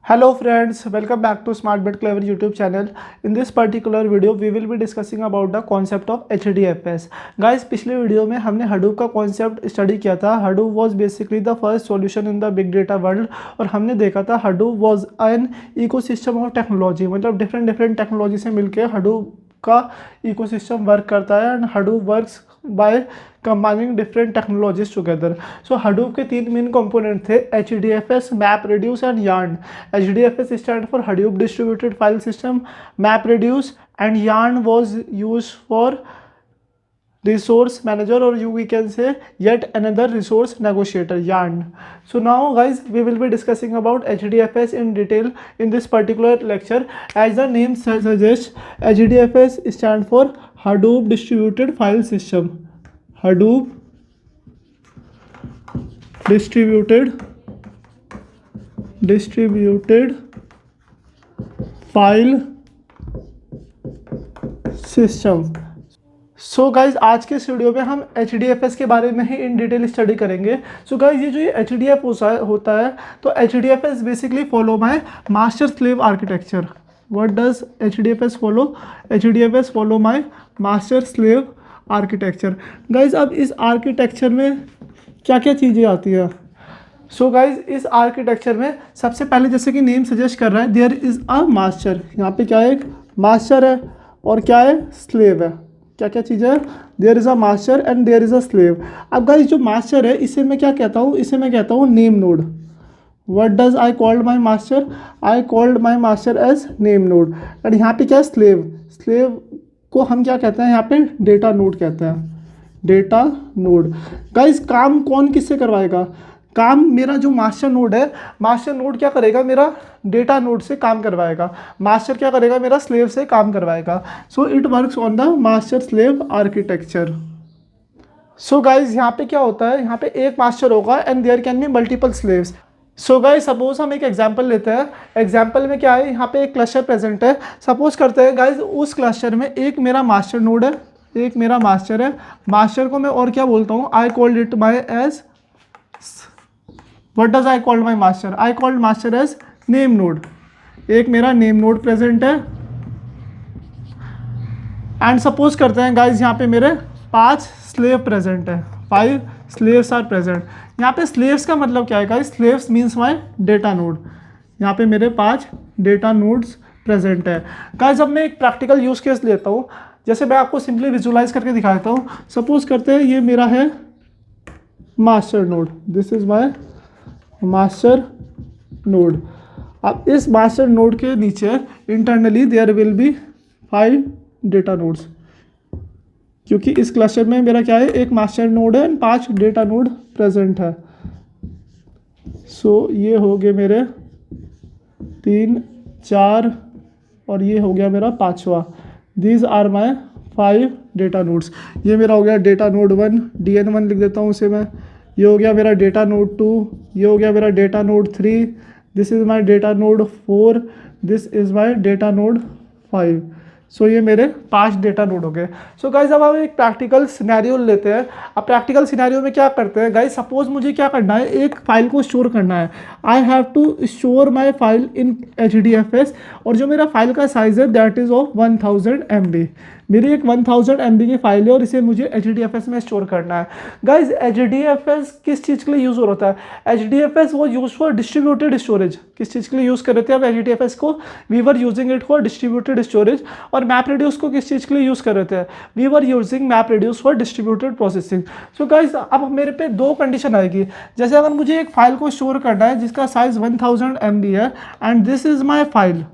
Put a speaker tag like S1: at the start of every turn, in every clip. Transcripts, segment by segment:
S1: Hello friends, welcome back to Smart But Clever YouTube channel. In this particular video, we will be discussing about the concept of HDFS. Guys, पिछले video में हमने Hadoop का concept study किया था. Hadoop was basically the first solution in the big data world और हमने देखा था Hadoop was an ecosystem of technology. मतलब डिफरेंट टेक्नोलॉजी से मिलके Hadoop का इकोसिस्टम वर्क करता है and Hadoop works by combining different technologies together. So Hadoop के तीन मेन कंपोनेंट थे HDFS, MapReduce and Yarn. HDFS stand for Hadoop distributed file system, MapReduce and Yarn was used for resource manager or we can say yet another resource negotiator, Yarn. So now guys, we will be discussing about HDFS in detail in this particular lecture. As the name suggests, HDFS stand for Hadoop distributed file system. Hadoop distributed file system. So guys आज के इस video में हम HDFS के बारे में ही in detail study करेंगे. So guys ये जो ये HDF होता है तो HDFS basically follow my master slave architecture. What does HDFS follow? HDFS follow my master slave architecture. Guys अब इस आर्किटेक्चर में क्या क्या चीज़ें आती हैं? सो गाइज इस आर्किटेक्चर में सबसे पहले जैसे कि नेम सजेस्ट कर रहा है, देयर इज़ अ मास्टर. यहाँ पे क्या है? एक मास्टर है और क्या है? स्लेव है. क्या क्या चीज़ है? There is a master and there is a slave. अब गाइस जो मास्टर है इसे मैं क्या कहता हूँ? इसे मैं कहता हूँ name node. What does I called my master? I called my master as name node. And यहाँ पे क्या है? स्लेव. स्लेव को हम क्या कहते हैं? यहाँ पे डेटा नोड कहते हैं. Data node. गाइस काम कौन किससे करवाएगा? काम मेरा जो मास्टर नोड है, मास्टर नोड क्या करेगा? मेरा डेटा नोड से काम करवाएगा. मास्टर क्या करेगा? मेरा स्लेव से काम करवाएगा. So it works on the master slave architecture. So guys यहाँ पे क्या होता है? यहाँ पे एक मास्टर होगा and there can be multiple slaves. So guys suppose हम एक एग्जांपल लेते हैं. एग्जांपल में क्या है? यहाँ पे एक क्लस्टर प्रेजेंट है. सपोज करते हैं गाइज उस क्लस्टर में एक मेरा मास्टर नोड है, एक मेरा मास्टर है. मास्टर को मैं और क्या बोलता हूँ? I called it my age. What does I call my master? I called master as name node. एक मेरा नेम नोड प्रेजेंट है एंड सपोज करते हैं गाइज यहाँ पे मेरे 5 स्लेव प्रेजेंट है. 5 स्लेव्स आर प्रेजेंट. यहाँ पे स्लेव्स का मतलब क्या है guys? Slaves means my data node. यहाँ पे मेरे 5 डेटा नोड्स प्रेजेंट है. गाइज अब मैं एक प्रैक्टिकल यूज केस लेता हूँ. जैसे मैं आपको सिंपली विजुलाइज करके दिखाता हूँ. सपोज करते हैं ये मेरा है master node. This is my master node. अब इस मास्टर नोड के नीचे internally there will be 5 data nodes, क्योंकि इस क्लस्टर में मेरा क्या है? एक मास्टर नोड है एंड 5 डेटा नोड प्रेजेंट है. सो ये हो गए मेरे 3, 4 और ये हो गया मेरा 5वां. These are my 5 data nodes. ये मेरा हो गया डेटा नोड 1, DN1 लिख देता हूँ उसे मैं. ये हो गया मेरा डेटा नोड 2, ये हो गया मेरा data node 3, this is my data node 4, this is my data node 5. सो ये मेरे 5 डेटा नोड हो गए. सो गाइज अब हम एक प्रैक्टिकल सिनेरियो लेते हैं. अब प्रैक्टिकल सिनेरियो में क्या करते हैं गाइज? सपोज मुझे क्या करना है? एक फाइल को स्टोर करना है. I have to store my file in HDFS और जो मेरा फाइल का साइज़ है दैट इज़ ऑफ 1000 MB. मेरी एक 1000 MB की फाइल है और इसे मुझे HDFS में स्टोर करना है. गाइज HDFS किस चीज़ के लिए यूज़ हो रहा है? HDFS वो यूज़ फॉर डिस्ट्रीब्यूटेड स्टोरेज. किस चीज़ के लिए यूज़ कर रहे थे अब HDFS को? We were using it for distributed storage. और MapReduce को किस चीज़ के लिए यूज़ कर रहे थे? We were using MapReduce for distributed processing. So guys अब मेरे पे 2 कंडीशन आएगी. जैसे अगर मुझे एक फाइल को स्टोर करना है जिसका साइज़ 1000 MB है and this is my file,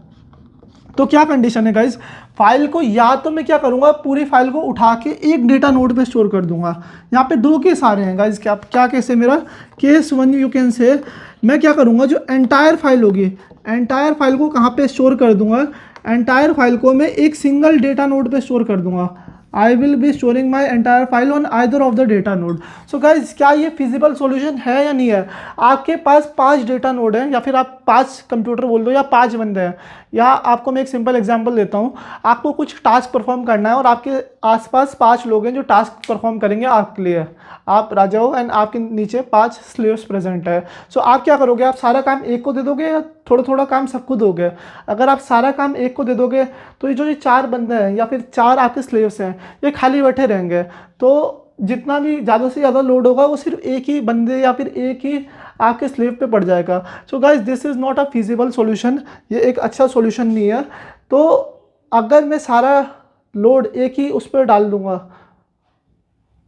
S1: तो क्या कंडीशन है गाइज? फाइल को या तो मैं क्या करूंगा? पूरी फाइल को उठा के एक डेटा नोड पे स्टोर कर दूंगा. यहाँ पे 2 केस आ रहे हैं गाइज. क्या केस है मेरा? केस 1 यू कैन से मैं क्या करूंगा? जो एंटायर फाइल होगी, एंटायर फाइल को कहाँ पे स्टोर कर दूंगा? एंटायर फाइल को मैं एक सिंगल डेटा नोड पे स्टोर कर दूंगा. I will be storing my entire file on either of the data node. So guys क्या ये फिजिबल सॉल्यूशन है या नहीं है? आपके पास 5 डेटा नोड हैं या फिर आप 5 कंप्यूटर बोल दो या 5 बंदे हैं. या आपको मैं एक सिंपल एग्जांपल देता हूँ. आपको कुछ टास्क परफॉर्म करना है और आपके आसपास 5 लोग हैं जो टास्क परफॉर्म करेंगे आपके लिए। आप राजा हो एंड आपके नीचे 5 स्लेव्स प्रेजेंट है। सो आप क्या करोगे, आप सारा काम एक को दे दोगे या थोड़ा थोड़ा काम सबको दोगे? अगर आप सारा काम एक को दे दोगे तो ये जो ये 4 बंदे हैं या फिर 4 आपके स्लेव्स हैं ये खाली बैठे रहेंगे, तो जितना भी ज़्यादा से ज़्यादा लोड होगा वो सिर्फ एक ही बंदे या फिर एक ही आपके स्लेव पे पड़ जाएगा। So guys this is not a feasible solution, ये एक अच्छा सॉल्यूशन नहीं है। तो अगर मैं सारा लोड एक ही उस पर डाल दूंगा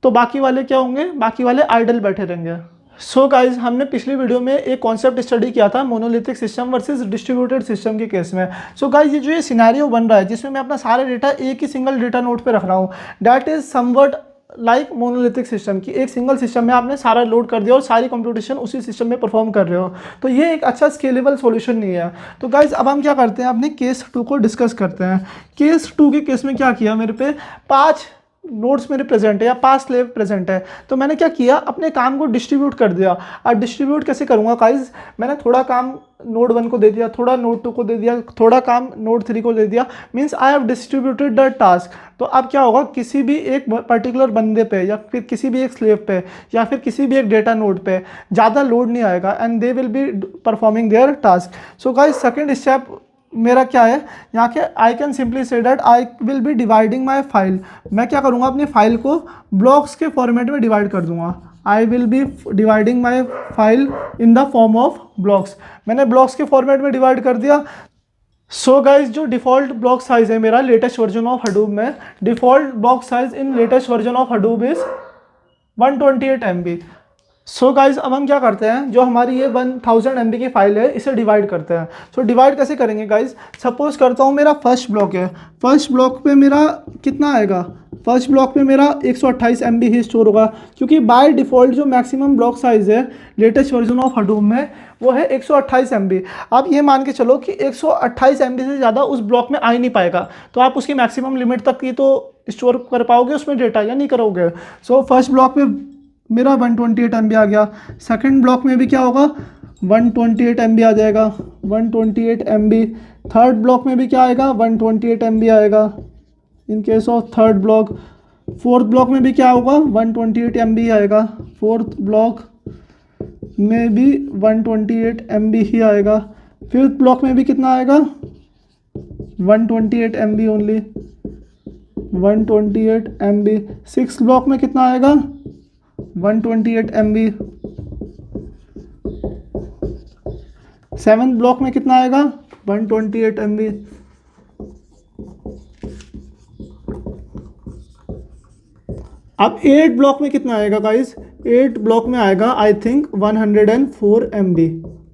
S1: तो बाकी वाले क्या होंगे, बाकी वाले आइडल बैठे रहेंगे। सो गाइज हमने पिछली वीडियो में एक कॉन्सेप्ट स्टडी किया था monolithic system versus distributed system के केस में। सो गाइज ये जो ये सिनेरियो बन रहा है जिसमें मैं अपना सारा डेटा एक ही सिंगल डेटा नोड पे रख रहा हूँ, that is somewhat like monolithic system की एक सिंगल सिस्टम में आपने सारा लोड कर दिया और सारी कंप्यूटेशन उसी सिस्टम में परफॉर्म कर रहे हो, तो ये एक अच्छा स्केलेबल सॉल्यूशन नहीं है। तो गाइज अब हम क्या करते हैं, अपने केस 2 को डिस्कस करते हैं। केस 2 के केस में क्या किया, मेरे पे 5 नोड्स मेरे प्रेजेंट है या 5 स्लेव प्रेजेंट है, तो मैंने क्या किया, अपने काम को डिस्ट्रीब्यूट कर दिया। और डिस्ट्रीब्यूट कैसे करूँगा गाइज, मैंने थोड़ा काम नोड 1 को दे दिया, थोड़ा नोड 2 को दे दिया, थोड़ा काम नोड 3 को दे दिया, means I have distributed the task. तो अब क्या होगा, किसी भी एक पर्टिकुलर बंदे पे या फिर किसी भी एक स्लेव पे या फिर किसी भी एक डेटा नोड पे ज़्यादा लोड नहीं आएगा and they will be performing there task. So guys second step मेरा क्या है यहाँ के, I can simply say that I will be dividing my file. मैं क्या करूँगा, अपनी फाइल को ब्लॉक्स के फॉर्मेट में डिवाइड कर दूंगा। I will be dividing my file in the form of blocks. मैंने ब्लॉक्स के फॉर्मेट में डिवाइड कर दिया। सो गाइज जो डिफ़ॉल्ट ब्लॉक साइज़ है मेरा लेटेस्ट वर्जन ऑफ हडूप में, default block size in latest version of Hadoop is 128 MB। So guys अब हम क्या करते हैं, जो हमारी ये 1000 MB की फाइल है इसे डिवाइड करते हैं। सो डिवाइड कैसे करेंगे गाइज, सपोज करता हूँ मेरा फर्स्ट ब्लॉक है, फर्स्ट ब्लॉक पे मेरा कितना आएगा, फर्स्ट ब्लॉक पे मेरा 128 MB ही स्टोर होगा, क्योंकि बाय डिफ़ॉल्ट जो मैक्सिमम ब्लॉक साइज़ है लेटेस्ट वर्जन ऑफ हडूप में वो है 128 MB। आप ये मान के चलो कि 128 MB से ज़्यादा उस ब्लॉक में आ ही नहीं पाएगा, तो आप उसकी मैक्सिमम लिमिट तक की तो स्टोर कर पाओगे उसमें डेटा या नहीं करोगे। सो फर्स्ट ब्लॉक में मेरा 128 MB आ गया, सेकंड ब्लॉक में भी क्या होगा 128 MB आ जाएगा, 128 MB। थर्ड ब्लॉक में भी क्या आएगा 128 MB आएगा इन case of third block. Fourth block में भी क्या होगा 128 MB आएगा, फोर्थ ब्लॉक में भी 128 MB ही आएगा। फिफ्थ ब्लॉक में भी कितना आएगा 128 MB only, 128 MB। Six block में कितना आएगा 128 MB। सेवन्थ ब्लॉक में कितना आएगा 128 MB। अब 8 ब्लॉक में कितना आएगा गाइस, 8 ब्लॉक में आएगा आई थिंक 104 MB,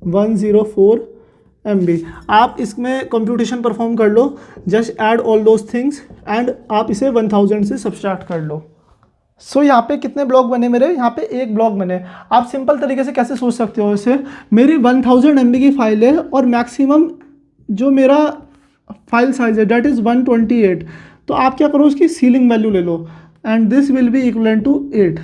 S1: 104 MB। आप इसमें कंप्यूटेशन परफॉर्म कर लो, just add all those things and आप इसे 1000 से सब्सट्रैक्ट कर लो। सो यहाँ पे कितने ब्लॉक बने मेरे, यहाँ पे एक ब्लॉक बने। आप सिंपल तरीके से कैसे सोच सकते हो इसे, मेरी 1000 MB की फाइल है और मैक्सिमम जो मेरा फाइल साइज है डेट इज़ 128। तो आप क्या करो उसकी सीलिंग वैल्यू ले लो and this will be equivalent to 8।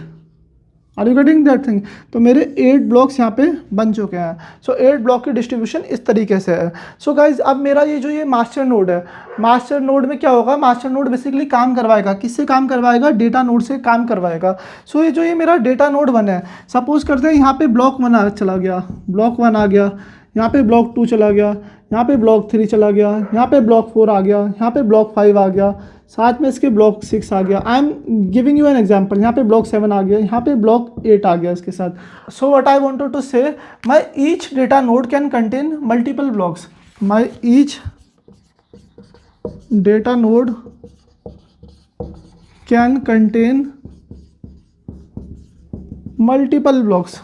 S1: Are you getting that thing. तो मेरे 8 ब्लॉक्स यहाँ पे बन चुके हैं। सो 8 ब्लॉक की डिस्ट्रीब्यूशन इस तरीके से है। सो गाइज अब मेरा ये मास्टर नोड है, मास्टर नोड में क्या होगा, मास्टर नोड बेसिकली काम करवाएगा, किससे काम करवाएगा, डेटा नोड से काम करवाएगा। सो ये मेरा डेटा नोड 1 है, सपोज करते हैं यहाँ पे ब्लॉक 1 चला गया, ब्लॉक 1 आ गया, यहाँ पे ब्लॉक 2 चला गया, यहाँ पे ब्लॉक 3 चला गया, यहाँ पे ब्लॉक 4 आ गया, यहाँ पे ब्लॉक 5 आ गया, साथ में इसके ब्लॉक 6 आ गया। I am giving you an example, यहाँ पे ब्लॉक 7 आ गया, यहाँ पे ब्लॉक 8 आ गया इसके साथ। So what I wanted to say, my each data node can contain multiple blocks, my each data node can contain multiple blocks.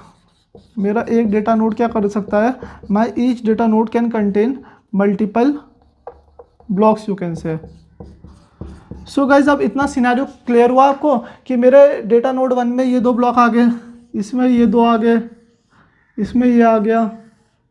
S1: मेरा एक डेटा नोड क्या कर सकता है, my each data node can contain multiple blocks you can say. So guys अब इतना scenario clear हुआ आपको कि मेरे डेटा नोड 1 में ये 2 ब्लॉक आ गए, इसमें ये 2 आ गए, इसमें ये आ गया,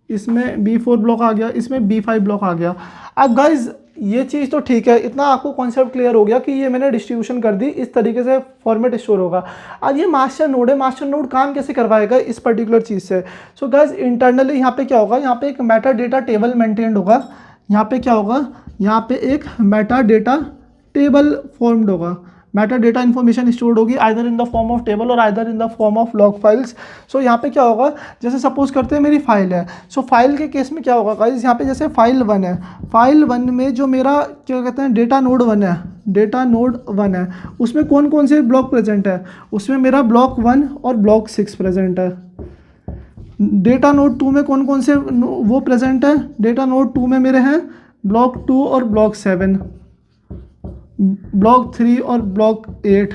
S1: इसमें B4 ब्लॉक आ गया, इसमें B5 ब्लॉक आ गया। अब गाइज ये चीज़ तो ठीक है, इतना आपको कॉन्सेप्ट क्लियर हो गया कि ये मैंने डिस्ट्रीब्यूशन कर दी, इस तरीके से फॉर्मेट स्टोर होगा। अब ये मास्टर नोड है, मास्टर नोड काम कैसे करवाएगा इस पर्टिकुलर चीज़ से। सो गाइज इंटरनली यहाँ पे क्या होगा, यहाँ पे एक मेटा डेटा टेबल मेंटेन्ड होगा, यहाँ पे क्या होगा, यहाँ पे एक मेटा डेटा टेबल फॉर्म्ड होगा, मेटा डेटा इन्फॉर्मेशन स्टोर्ड होगी either in the form of table और either in the form of log files. So यहाँ पे क्या होगा, जैसे सपोज करते हैं मेरी फाइल है, सो फाइल के केस में क्या होगा गाइस, यहाँ पे जैसे फाइल 1 है, फाइल 1 में जो मेरा क्या कहते हैं डेटा नोड 1 है, डेटा नोड 1 है, उसमें कौन कौन से ब्लॉक प्रेजेंट है, उसमें मेरा ब्लॉक 1 और ब्लॉक 6 प्रेजेंट है। डेटा नोड 2 में कौन कौन से वो प्रेजेंट है, डेटा नोड 2 में मेरे हैं ब्लॉक 2 और ब्लॉक 7, ब्लॉक 3 और ब्लॉक 8,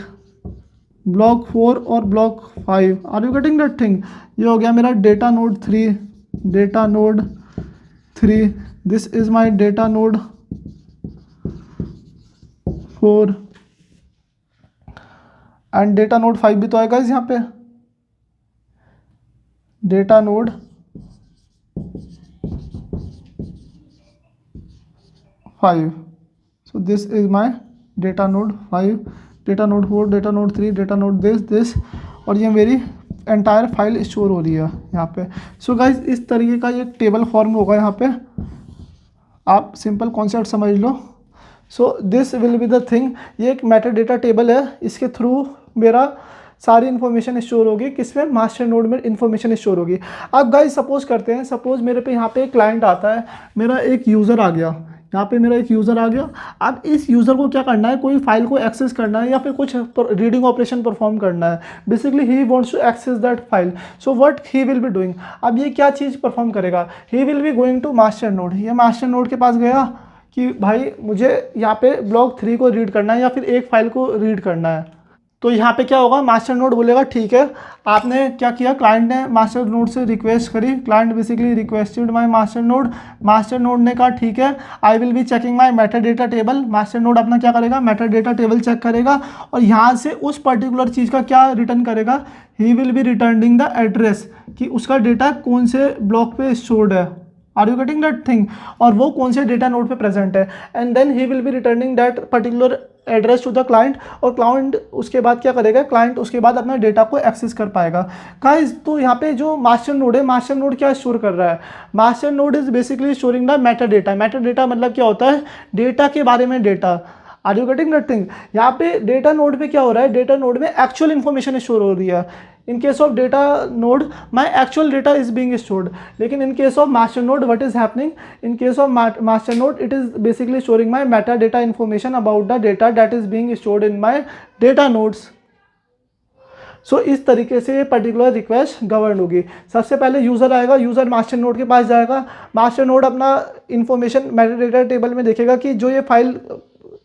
S1: ब्लॉक 4 और block 5। Are you getting that thing? ये हो गया मेरा data node 3, data node 3, this is my data node 4 and data node 5 भी तो आएगा इस यहाँ पे, data node 5। So this is my data node 5, data node 4, data node 3, data node this, और ये मेरी एंटायर फाइल स्टोर हो रही है यहाँ पे। सो गाइज इस तरीके का ये टेबल फॉर्म होगा यहाँ पे, आप सिंपल कॉन्सेप्ट समझ लो। So this will be the thing, ये एक मेटा डेटा टेबल है, इसके थ्रू मेरा सारी इन्फॉर्मेशन स्टोर होगी, किसमें, मास्टर नोड में इन्फॉर्मेशन स्टोर होगी। अब गाइस सपोज करते हैं, सपोज मेरे पे यहाँ पे एक क्लाइंट आता है, मेरा एक यूज़र आ गया, यहाँ पे मेरा एक यूज़र आ गया। अब इस यूज़र को क्या करना है, कोई फाइल को एक्सेस करना है या फिर कुछ रीडिंग ऑपरेशन परफॉर्म करना है। Basically he wants to access that file, so what he will be doing, अब ये क्या चीज़ परफॉर्म करेगा, he will be going to master node. ये मास्टर नोड के पास गया कि भाई मुझे यहाँ पे ब्लॉक 3 को रीड करना है या फिर एक फाइल को रीड करना है। तो यहाँ पे क्या होगा, मास्टर नोड बोलेगा ठीक है, आपने क्या किया, क्लाइंट ने मास्टर नोड से रिक्वेस्ट करी, client basically requested my master node, master node ने कहा ठीक है I will be checking my Meta data table. Master node अपना क्या करेगा, मेटा डेटा टेबल चेक करेगा और यहाँ से उस पर्टिकुलर चीज़ का क्या रिटर्न करेगा, he will be returning the address, कि उसका डेटा कौन से ब्लॉक पे स्टोर्ड है। Are you getting that thing, और वो कौन से डेटा नोड पे प्रेजेंट है, and then he will be returning that particular address to the client, और क्लाइंट उसके बाद क्या करेगा, क्लाइंट उसके बाद अपना डेटा को एक्सेस कर पाएगा। गाइस तो यहाँ पे जो मास्टर नोड है, मास्टर नोड क्या स्टोर कर रहा है, master node is basically storing the meta data. Meta data मतलब क्या होता है, डेटा के बारे में data. Are you getting that thing, यहाँ पे डेटा नोड पे क्या हो रहा है, डेटा नोड में एक्चुअल इन्फॉर्मेशन स्टोर हो रही है। In case of data node my actual data is being stored, लेकिन in case of master node what is happening, in case of master node it is basically storing my meta data information about the data that is being stored in my data nodes. So इस तरीके से particular request govern होगी। सबसे पहले user आएगा, user master node के पास जाएगा, master node अपना इन्फॉर्मेशन मेटा डेटा टेबल में देखेगा कि जो ये फाइल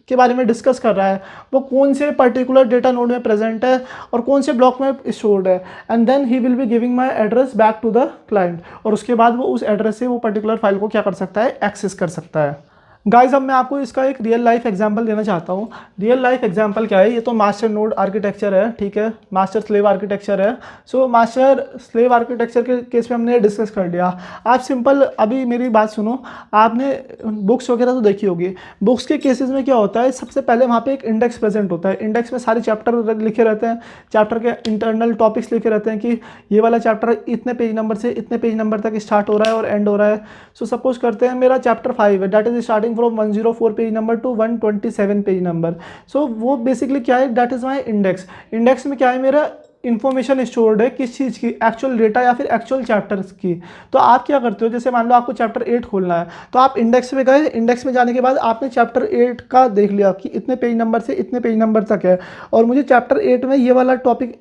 S1: के बारे में डिस्कस कर रहा है वो कौन से पर्टिकुलर डेटा नोड में प्रेजेंट है और कौन से ब्लॉक में स्टोर्ड है, and then he will be giving my address back to the client, और उसके बाद वो उस एड्रेस से वो पर्टिकुलर फाइल को क्या कर सकता है, एक्सेस कर सकता है। गाइज अब मैं आपको इसका एक रियल लाइफ एग्जांपल देना चाहता हूँ। रियल लाइफ एग्जांपल क्या है, ये तो मास्टर नोड आर्किटेक्चर है, ठीक है, मास्टर स्लेव आर्किटेक्चर है। सो मास्टर स्लेव आर्किटेक्चर के केस में हमने डिस्कस कर लिया। आप सिंपल अभी मेरी बात सुनो, आपने बुक्स वगैरह तो देखी होगी, बुक्स के केसेस में क्या होता है, सबसे पहले वहाँ पे एक इंडेक्स प्रेजेंट होता है, इंडेक्स में सारे चैप्टर लिखे रहते हैं, चैप्टर के इंटरनल टॉपिक्स लिखे रहते हैं कि ये वाला चैप्टर इतने पेज नंबर से इतने पेज नंबर तक स्टार्ट हो रहा है और एंड हो रहा है। सो सपोज करते हैं मेरा चैप्टर 5 है, that is starting from 104 page number to 127 page number. So वो बेसिकली क्या है, that is my index. Index में क्या है, मेरा इन्फॉर्मेशन स्टोर्ड है किस चीज़ की, एक्चुअल डेटा या फिर एक्चुअल चैप्टर्स की। तो आप क्या करते हो, जैसे मान लो आपको चैप्टर 8 खोलना है, तो आप इंडेक्स में गए, इंडेक्स में जाने के बाद आपने चैप्टर 8 का देख लिया कि इतने पेज नंबर से इतने पेज नंबर तक है, और मुझे चैप्टर 8 में ये वाला टॉपिक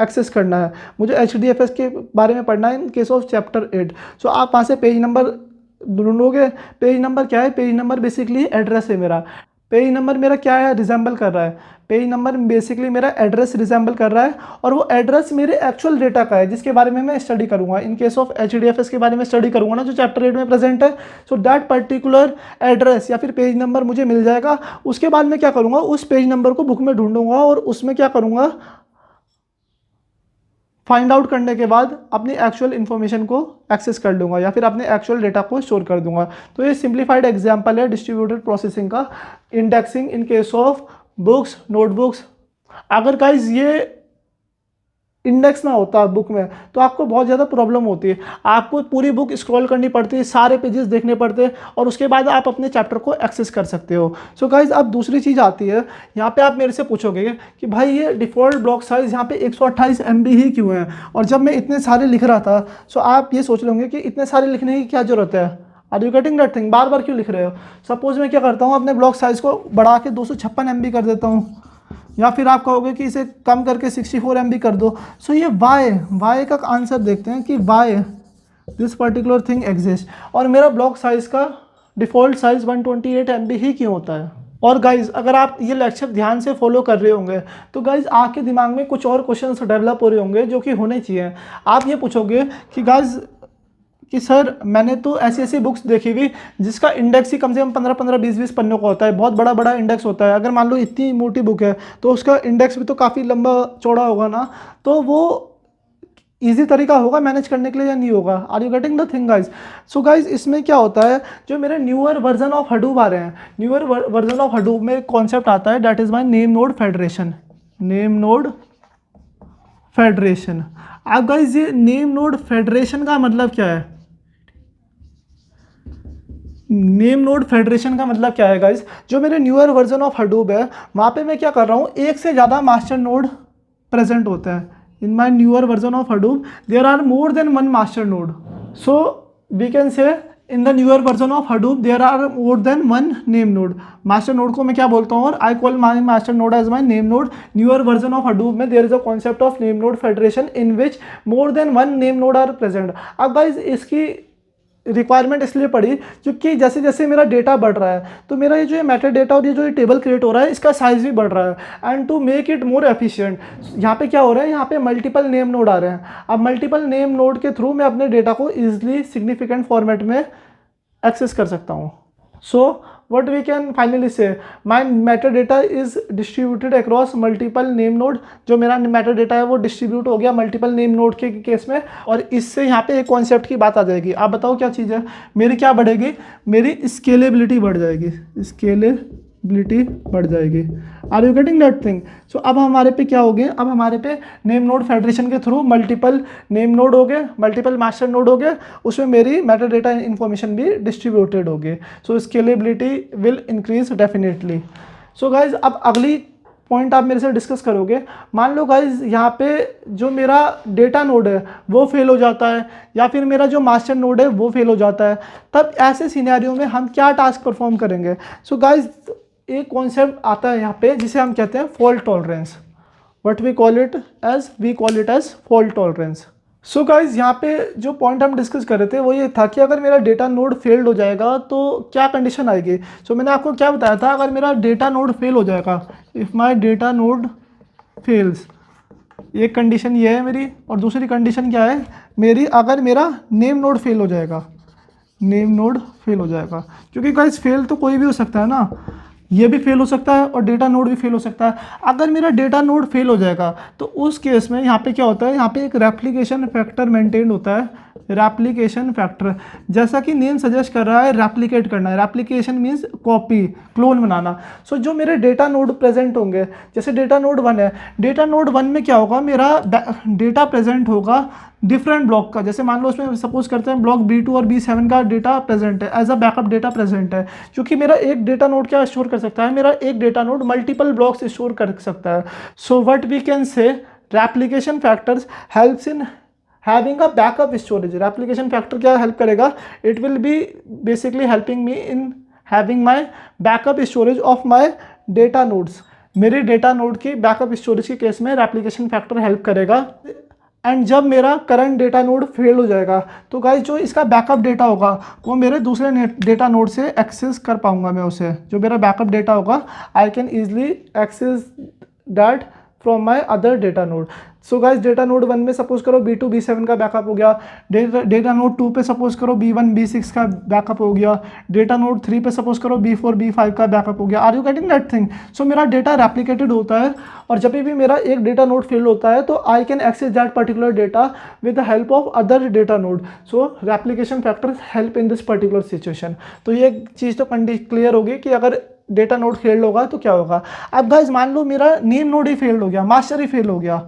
S1: एक्सेस करना है, मुझे HDFS के बारे में पढ़ना है इन केस ऑफ चैप्टर 8। सो आप वहाँ से पेज नंबर ढूंढोगे। पेज नंबर क्या है, पेज नंबर बेसिकली एड्रेस है मेरा, पेज नंबर मेरा क्या है, रिजेंबल कर रहा है, पेज नंबर बेसिकली मेरा एड्रेस रिजेंबल कर रहा है, और वो एड्रेस मेरे एक्चुअल डेटा का है जिसके बारे में मैं स्टडी करूंगा। इन केस ऑफ HDFS के बारे में स्टडी करूंगा ना, जो चैप्टर 8 में प्रेजेंट है, सो दैट पर्टिकुलर एड्रेस या फिर पेज नंबर मुझे मिल जाएगा। उसके बाद मैं क्या करूंगा, उस पेज नंबर को बुक में ढूंढूंगा और उसमें क्या करूंगा, फाइंड आउट करने के बाद अपनी एक्चुअल इन्फॉर्मेशन को एक्सेस कर लूँगा या फिर अपने एक्चुअल डेटा को स्टोर कर दूंगा। तो ये सिंप्लीफाइड एग्जांपल है डिस्ट्रीब्यूटेड प्रोसेसिंग का, indexing in case of books, notebooks. अगर गाइज ये इंडेक्स ना होता बुक में तो आपको बहुत ज़्यादा प्रॉब्लम होती है, आपको पूरी बुक स्क्रॉल करनी पड़ती है, सारे पेजेस देखने पड़ते हैं और उसके बाद आप अपने चैप्टर को एक्सेस कर सकते हो। सो गाइज अब दूसरी चीज़ आती है, यहाँ पे आप मेरे से पूछोगे कि भाई ये डिफ़ॉल्ट ब्लॉक साइज़ यहाँ पे 128 MB ही क्यों है, और जब मैं इतने सारे लिख रहा था सो आप ये सोच लेंगे कि इतने सारे लिखने की क्या ज़रूरत है, are you getting that thing, बार बार क्यों लिख रहे हो। सपोज मैं क्या करता हूँ, अपने ब्लॉक साइज़ को बढ़ा के 256 MB कर देता हूँ, या फिर आप कहोगे कि इसे कम करके 64 MB कर दो। सो ये वाई का आंसर देखते हैं कि why this particular thing exist, और मेरा ब्लॉक साइज़ का डिफ़ॉल्ट साइज़ 128 MB ही क्यों होता है। और गाइज़ अगर आप ये लेक्चर ध्यान से फॉलो कर रहे होंगे तो गाइज़ आपके दिमाग में कुछ और क्वेश्चंस डेवलप हो रहे होंगे जो कि होने चाहिए। आप ये पूछोगे कि गाइज़ कि सर मैंने तो ऐसी ऐसी बुक्स देखी हुई जिसका इंडेक्स ही कम से कम 15-15, 20-20 पन्नों का होता है, बहुत बड़ा बड़ा इंडेक्स होता है। अगर मान लो इतनी मोटी बुक है तो उसका इंडेक्स भी तो काफ़ी लंबा चौड़ा होगा ना, तो वो ईजी तरीका होगा मैनेज करने के लिए या नहीं होगा। Are you getting the thing guys. So guys इसमें क्या होता है, जो मेरे न्यूअर वर्जन ऑफ हडूप आ रहे हैं, न्यूअर वर्जन ऑफ हडूप में कॉन्सेप्ट आता है that is my name node federation. Name node federation. अब गाइज ये नेम नोड फेडरेशन का मतलब क्या है, नेम नोड फेडरेशन का मतलब क्या है गाइज, जो मेरे न्यूअर वर्जन ऑफ हडूप है वहाँ पे मैं क्या कर रहा हूँ, एक से ज़्यादा मास्टर नोड प्रेजेंट होता है। In my newer version of Hadoop there are more than one master node. So we can say in the newer version of Hadoop there are more than one name node. Master node को मैं क्या बोलता हूँ, और I call my master node as my name node. Newer version of Hadoop में there is a concept of name node federation in which more than one name node are present. अब guys इसकी requirement इसलिए पड़ी क्योंकि जैसे जैसे मेरा data बढ़ रहा है तो मेरा ये जो ये मेटा डेटा और ये जो ये टेबल क्रिएट हो रहा है इसका साइज भी बढ़ रहा है। And to make it more efficient यहाँ पे क्या हो रहा है, यहाँ पे मल्टीपल नेम नोड आ रहे हैं। अब मल्टीपल नेम नोड के थ्रू मैं अपने डेटा को ईजिली सिग्निफिकेंट फॉर्मेट में एक्सेस कर सकता हूँ। सो what we can finally say, my metadata is distributed across multiple name node। जो मेरा metadata है वो डिस्ट्रीब्यूट हो गया मल्टीपल नेम नोड के केस में, और इससे यहाँ पे एक कॉन्सेप्ट की बात आ जाएगी। आप बताओ क्या चीज़ है, मेरी क्या बढ़ेगी, मेरी स्केलेबिलिटी बढ़ जाएगी, स्केलेबिलिटी बढ़ जाएगी। Are you getting that thing. So अब हमारे पे क्या हो गए, अब हमारे पे नेम नोड फेडरेशन के थ्रू मल्टीपल नेम नोड हो गए, मल्टीपल मास्टर नोड हो गए, उसमें मेरी मेटाडेटा इन्फॉर्मेशन भी डिस्ट्रीब्यूटेड हो गई। So scalability will increase definitely. So guys अब अगली पॉइंट आप मेरे से डिस्कस करोगे, मान लो गाइज यहाँ पे जो मेरा डेटा नोड है वो फेल हो जाता है, या फिर मेरा जो मास्टर नोड है वो फेल हो जाता है, तब ऐसे सिनेरियो में हम क्या टास्क परफॉर्म करेंगे। सो गाइज एक कॉन्सेप्ट आता है यहाँ पे जिसे हम कहते हैं fault tolerance. What we call it as fault tolerance. So guys यहाँ पे जो पॉइंट हम डिस्कस कर रहे थे वो ये था कि अगर मेरा डेटा नोड फेल्ड हो जाएगा तो क्या कंडीशन आएगी। सो मैंने आपको क्या बताया था, अगर मेरा डेटा नोड फेल हो जाएगा, if my data node fails, एक कंडीशन ये है मेरी, और दूसरी कंडीशन क्या है मेरी, अगर मेरा नेम नोड फेल हो जाएगा, नेम नोड फेल हो जाएगा, क्योंकि गाइज फेल तो कोई भी हो सकता है ना, ये भी फेल हो सकता है और डेटा नोड भी फेल हो सकता है। अगर मेरा डेटा नोड फेल हो जाएगा तो उस केस में यहाँ पे क्या होता है, यहाँ पे एक रेप्लिकेशन फैक्टर मेंटेन होता है, रेप्लिकेशन फैक्टर, जैसा कि नेम सजेस्ट कर रहा है रेप्लिकेट करना है। रेप्लिकेशन मीन्स कॉपी, क्लोन बनाना। सो जो मेरे डेटा नोड प्रेजेंट होंगे, जैसे डेटा नोड 1 है, डेटा नोड 1 में क्या होगा, मेरा डेटा प्रेजेंट होगा डिफरेंट ब्लॉक का। जैसे मान लो उसमें सपोज करते हैं ब्लॉक B2 और B7 का डेटा प्रेजेंट है, as a backup data present है, क्योंकि मेरा एक डेटा नोड क्या स्टोर कर सकता है, मेरा एक data node multiple blocks store कर सकता है। So what we can say, replication factors helps in having a backup storage. Replication factor क्या हेल्प करेगा, it will be basically helping me in having my backup storage of my data nodes. मेरे data node की backup storage के case में replication factor help करेगा। And जब मेरा current data node fail हो जाएगा तो गाइस जो इसका बैकअप डेटा होगा वो मेरे दूसरे डेटा नोड से एक्सेस कर पाऊंगा मैं उसे। जो मेरा बैकअप डेटा होगा I can easily access that from my other data node. So guys data node 1 में सपोज करो B2 B7 का बैकअप हो गया, डेटा नोड 2 पे सपोज करो B1 B6 का बैकअप हो गया, डेटा नोड 3 पे सपोज करो B4 B5 का बैकअप हो गया। Are you getting that thing. So मेरा डेटा रेप्लिकेटेड होता है, और जब भी मेरा एक डेटा नोड फेल होता है तो I can access that particular data with the help of other data node. So replication factor help in this particular situation. तो ये चीज़ तो क्लियर होगी कि अगर डेटा नोड फेल्ड होगा तो क्या होगा। अब गाइस मान लो मेरा नेम नोड ही फेल्ड हो गया, मास्टर ही फेल हो गया,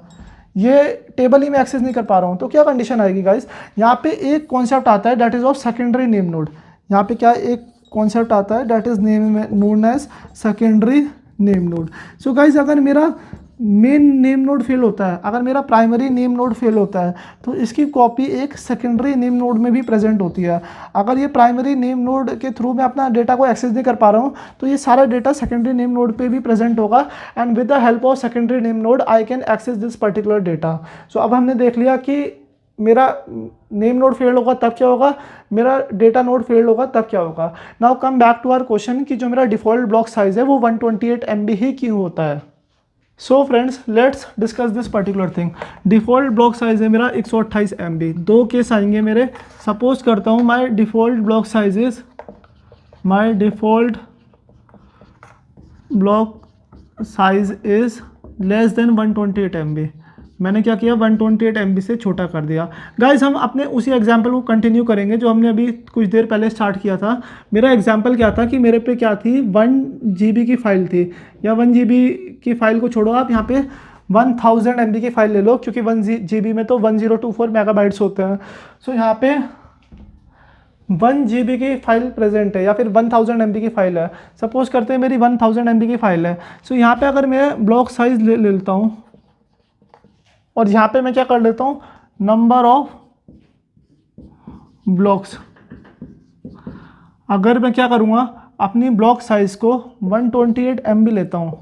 S1: ये टेबल ही मैं एक्सेस नहीं कर पा रहा हूँ, तो क्या कंडीशन आएगी गाइस, यहाँ पे एक कॉन्सेप्ट आता है that is of secondary name node. यहाँ पे क्या एक कॉन्सेप्ट आता है that is known as secondary name node. So guys अगर मेरा मेन नेम नोड फेल होता है, अगर मेरा प्राइमरी नेम नोड फेल होता है, तो इसकी कॉपी एक सेकेंडरी नेम नोड में भी प्रेजेंट होती है। अगर ये प्राइमरी नेम नोड के थ्रू मैं अपना डेटा को एक्सेस नहीं कर पा रहा हूँ, तो ये सारा डेटा सेकेंडरी नेम नोड पे भी प्रेजेंट होगा, and with the help of secondary name node I can access this particular data. So अब हमने देख लिया कि मेरा नेम नोड फेल होगा तब क्या होगा, मेरा डेटा नोड फेल होगा तब क्या होगा। Now come back to our question कि जो मेरा डिफ़ॉल्ट ब्लॉक साइज है वो 128 MB ही क्यों होता है। So friends let's discuss this particular thing. Default block size है मेरा 128 MB। दो केस आएंगे मेरे। सपोज करता हूँ my default block size is less than 128 MB। मैंने क्या किया, 128 MB से छोटा कर दिया। गाइज हम अपने उसी एग्जाम्पल को कंटिन्यू करेंगे जो हमने अभी कुछ देर पहले स्टार्ट किया था। मेरा एग्जाम्पल क्या था कि मेरे पे क्या थी, 1 GB की फ़ाइल थी, या 1 GB की फ़ाइल को छोड़ो, आप यहाँ पे 1000 MB की फ़ाइल ले लो, क्योंकि 1 GB में तो 1024 मेगाबाइट्स होते हैं। सो यहाँ पे 1 GB की फ़ाइल प्रेजेंट है, या फिर 1000 MB की फ़ाइल है। सपोज करते हैं मेरी 1000 MB की फ़ाइल है। सो यहाँ पे अगर मैं ब्लॉक साइज ले लेता हूँ, और यहाँ पे मैं क्या कर लेता हूँ, नंबर ऑफ ब्लॉक्स। अगर मैं क्या करूँगा, अपनी ब्लॉक साइज़ को 128 MB लेता हूँ।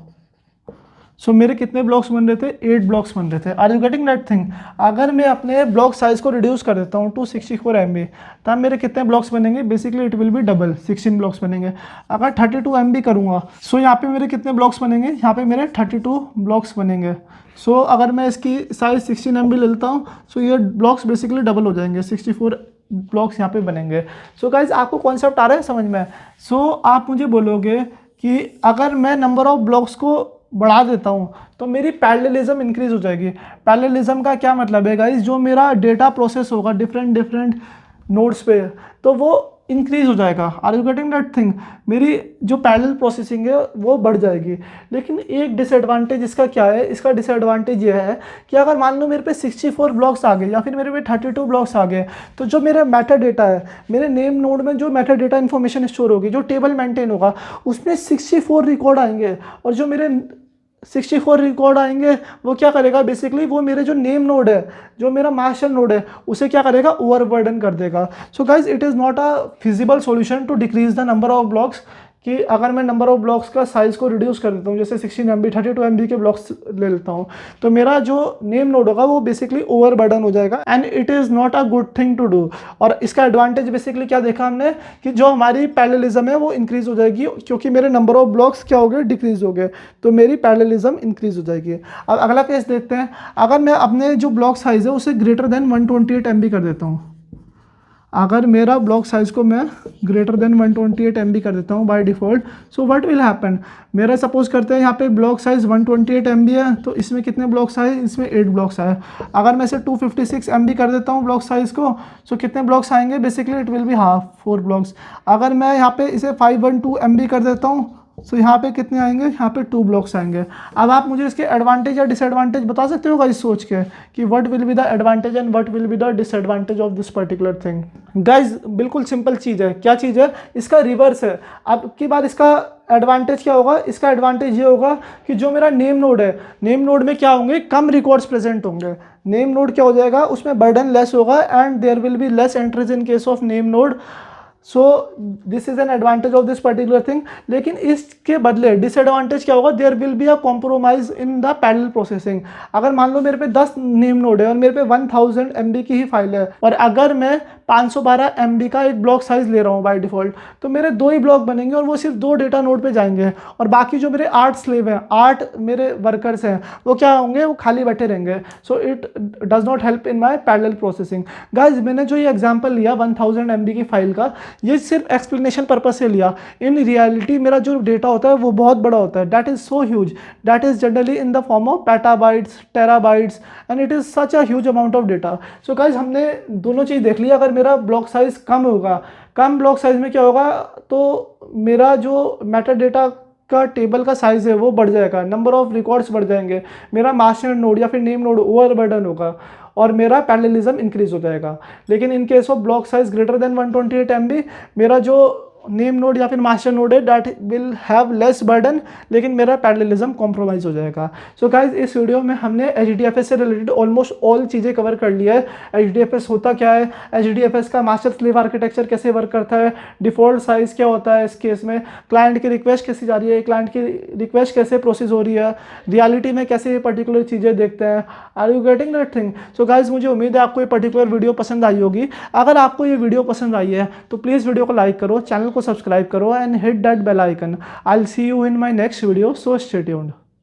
S1: सो मेरे कितने ब्लॉक्स बन रहे थे, 8 ब्लॉक्स बन रहे थे। Are you getting that thing. अगर मैं अपने ब्लॉक साइज़ को रिड्यूस कर देता हूँ टू 64 MB, तब मेरे कितने ब्लॉक्स बनेंगे, basically it will B double, 16 blocks बनेंगे। अगर 32 MB करूँगा, सो यहाँ पे मेरे कितने ब्लॉक्स बनेंगे, यहाँ पे मेरे 32 ब्लॉक्स बनेंगे। सो अगर मैं इसकी साइज़ 16 MB लेता हूँ, सो ये ब्लॉक्स बेसिकली डबल हो जाएंगे, 64 ब्लॉक्स यहाँ पे बनेंगे। सो गाइज आपको कॉन्सेप्ट आ रहा है समझ में। सो आप मुझे बोलोगे कि अगर मैं नंबर ऑफ ब्लॉक्स को बढ़ा देता हूँ तो मेरी पैरेललिज्म इंक्रीज हो जाएगी। पैरेललिज्म का क्या मतलब है गाइज, जो मेरा डेटा प्रोसेस होगा डिफरेंट नोड्स पे, तो वो इंक्रीज हो जाएगा। Are you getting that thing. मेरी जो पैरेलल प्रोसेसिंग है वो बढ़ जाएगी। लेकिन एक डिसएडवांटेज इसका क्या है, इसका डिसएडवांटेज ये है कि अगर मान लो मेरे पे 64 ब्लॉक्स आ गए, या फिर मेरे पे 32 ब्लॉक्स आ गए, तो जो मेरा मेटा डेटा है, मेरे नेम नोड में जो मेटा डेटा इन्फॉर्मेशन स्टोर होगी, जो टेबल मेंटेन होगा, उसमें 64 रिकॉर्ड आएंगे। और जो मेरे 64 रिकॉर्ड आएंगे वो क्या करेगा, बेसिकली वो मेरे जो नेम नोड है, जो मेरा मास्टर नोड है, उसे क्या करेगा, ओवरबर्डन कर देगा। So guys it is not a feasible solution to decrease the number of blocks, कि अगर मैं नंबर ऑफ ब्लॉक्स का साइज़ को रिड्यूस कर देता हूँ, जैसे 16 MB 32 MB के ब्लॉक्स ले लेता हूँ, तो मेरा जो नेम नोड होगा वो बेसिकली ओवरबर्डन हो जाएगा, and it is not a good thing to do. और इसका एडवांटेज बेसिकली क्या देखा हमने, कि जो हमारी पैरेललिज्म है वो इंक्रीज हो जाएगी, क्योंकि मेरे नंबर ऑफ ब्लॉक्स क्या हो गए, डिक्रीज हो गए, तो मेरी पैरेललिज्म इंक्रीज हो जाएगी। अब अगला केस देखते हैं। अगर मैं अपने जो ब्लॉक साइज़ है उसे ग्रेटर देन 128 MB कर देता हूँ, अगर मेरा ब्लॉक साइज़ को मैं ग्रेटर देन 128 MB कर देता हूँ by default, so what will happen. मेरा सपोज करते हैं यहाँ पे ब्लॉक साइज़ 128 MB है, तो इसमें कितने ब्लॉक्स आए, इसमें 8 ब्लॉक्स आए। अगर मैं इसे 256 MB कर देता हूँ ब्लॉक साइज़ को, सो कितने ब्लॉक्स आएंगे, basically it will be half 4 blocks. अगर मैं यहाँ पे इसे 512 MB कर देता हूँ, सो यहाँ पे कितने आएंगे, यहाँ पे 2 ब्लॉक्स आएंगे। अब आप मुझे इसके एडवांटेज या डिसएडवांटेज बता सकते हो गाइस सोच के, कि what will be the advantage and what will be the disadvantage of this particular thing. Guys बिल्कुल सिंपल चीज़ है। क्या चीज़ है, इसका रिवर्स है। अब की बार इसका एडवांटेज क्या होगा, इसका एडवांटेज ये होगा कि जो मेरा नेम नोड है, नेम नोड में क्या होंगे, कम रिकॉर्ड्स प्रेजेंट होंगे। नेम नोड क्या हो जाएगा, उसमें बर्डन लेस होगा, and there will be less entries in case of name node. So this is an advantage of this particular thing. लेकिन इसके बदले डिसएडवांटेज क्या होगा, there will be a compromise in the parallel processing. अगर मान लो मेरे पे 10 नेम नोड है और मेरे पे 1000 MB की ही फाइल है, और अगर मैं 512 MB का एक ब्लॉक साइज ले रहा हूँ बाय डिफॉल्ट, तो मेरे 2 ही ब्लॉक बनेंगे, और वो सिर्फ 2 डेटा नोड पे जाएंगे, और बाकी जो मेरे 8 स्लेव हैं, 8 मेरे वर्कर्स हैं, वो क्या होंगे, वो खाली बैठे रहेंगे। So it does not help in my parallel processing. Guys मैंने जो ये एग्जाम्पल लिया 1000 MB की फाइल का, ये सिर्फ एक्सप्लेनेशन पर्पज से लिया। इन रियलिटी मेरा जो डेटा होता है वो बहुत बड़ा होता है, that is so huge, that is generally in the form of petabytes, terabytes, and it is such a huge amount of data. So guys हमने दोनों चीज़ देख लिया। अगर मेरा ब्लॉक साइज कम होगा, कम ब्लॉक साइज में क्या होगा, तो मेरा जो मेटा डेटा का टेबल का साइज़ है वो बढ़ जाएगा, नंबर ऑफ रिकॉर्ड्स बढ़ जाएंगे, मेरा मास्टर नोड या फिर नेम नोड ओवरबर्डन होगा और मेरा पैरेललिज्म इंक्रीज हो जाएगा। लेकिन in case of block size greater than 128 MB, मेरा जो नेम नोड या फिर मास्टर नोड है that will have less burden, लेकिन मेरा पैरेललिज्म कॉम्प्रोमाइज़ हो जाएगा। सो गाइज इस वीडियो में हमने HDFS से रिलेटेड ऑलमोस्ट ऑल चीज़ें कवर कर लिया है। HDFS होता क्या है, HDFS का मास्टर स्लेव आर्किटेक्चर कैसे वर्क करता है, डिफ़ॉल्ट साइज़ क्या होता है इस केस में, क्लाइंट की रिक्वेस्ट कैसी जा रही है, क्लाइंट की रिक्वेस्ट कैसे प्रोसेस हो रही है, रियलिटी में कैसे ये पर्टिकुलर चीज़ें देखते हैं। Are you getting that thing? So guys मुझे उम्मीद है आपको ये पर्टिकुलर वीडियो पसंद आई होगी। अगर आपको ये वीडियो पसंद आई है तो प्लीज़ वीडियो को लाइक करो, चैनल को सब्सक्राइब करो and hit that bell icon. I will see you in my next video, so stay tuned.